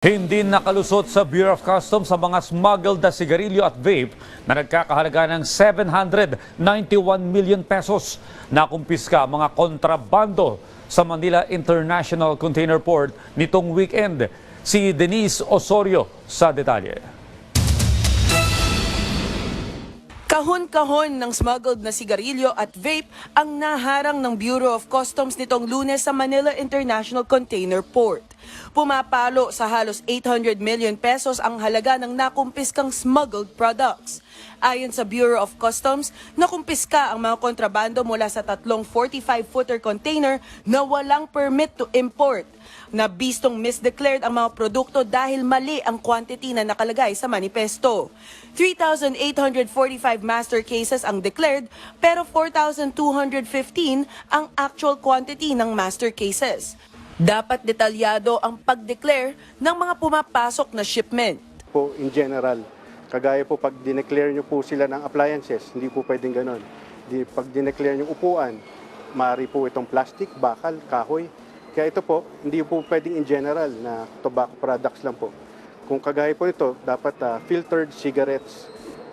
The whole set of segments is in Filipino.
Hindi nakalusot sa Bureau of Customs sa mga smuggled na sigarilyo at vape na nagkakahalaga ng 791 million pesos. Nakumpiska ang mga kontrabando sa Manila International Container Port nitong weekend. Si Denise Osorio sa detalye. Kahon-kahon ng smuggled na sigarilyo at vape ang naharang ng Bureau of Customs nitong Lunes sa Manila International Container Port. Pumapalo sa halos 800 million pesos ang halaga ng nakumpiskang smuggled products. Ayon sa Bureau of Customs, nakumpiska ang mga kontrabando mula sa tatlong 45-footer container na walang permit to import. Nabistong misdeclared ang mga produkto dahil mali ang quantity na nakalagay sa manifesto. 3,845 master cases ang declared pero 4,215 ang actual quantity ng master cases. Dapat detalyado ang pag-declare ng mga pumapasok na shipment. Po in general, kagaya po pag dineclare nyo po sila ng appliances, hindi po pwedeng ganon. Pag dineclare nyo upuan, maaari po itong plastic, bakal, kahoy. Kaya ito po, hindi po pwedeng in general na tobacco products lang po. Kung kagaya po ito, dapat filtered cigarettes.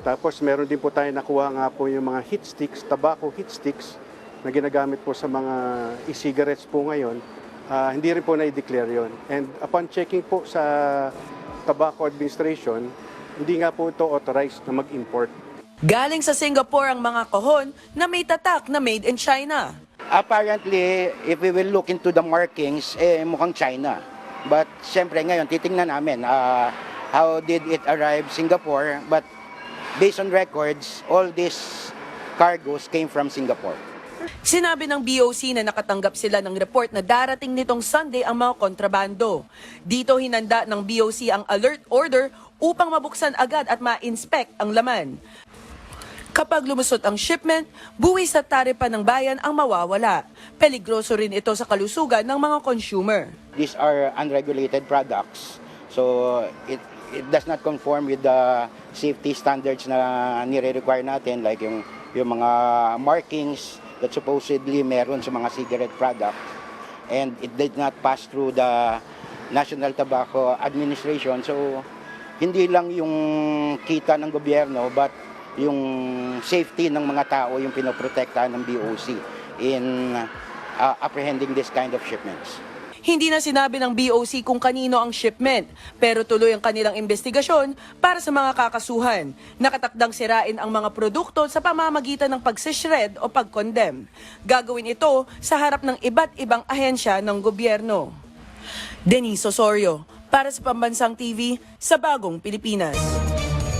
Tapos meron din po tayo nakuha nga po yung mga heat sticks, tobacco heat sticks na ginagamit po sa mga e-cigarettes po ngayon. Hindi rin po na-declare yon. And upon checking po sa Tobacco Administration, hindi nga po ito authorized na mag-import. Galing sa Singapore ang mga kahon na may tatak na made in China. Apparently, if we will look into the markings, mukhang China. But siyempre ngayon, titingnan namin how did it arrive Singapore. But based on records, all these cargoes came from Singapore. Sinabi ng BOC na nakatanggap sila ng report na darating nitong Sunday ang mga kontrabando. Dito hinanda ng BOC ang alert order upang mabuksan agad at ma-inspect ang laman. Kapag lumusot ang shipment, buwis sa taripa ng bayan ang mawawala. Peligroso rin ito sa kalusugan ng mga consumer. These are unregulated products. So it does not conform with the safety standards na nire-require natin, like yung mga markings that supposedly meron sa mga cigarette products, and it did not pass through the National Tobacco Administration. So hindi lang yung kita ng gobyerno but yung safety ng mga tao yung pinoprotektahan ng BOC in apprehending this kind of shipments. Hindi na sinabi ng BOC kung kanino ang shipment, pero tuloy ang kanilang investigasyon para sa mga kakasuhan. Nakatakdang sirain ang mga produkto sa pamamagitan ng pagsishred o pag-condemn. Gagawin ito sa harap ng iba't ibang ahensya ng gobyerno. Denise Osorio, para sa Pambansang TV, sa Bagong Pilipinas.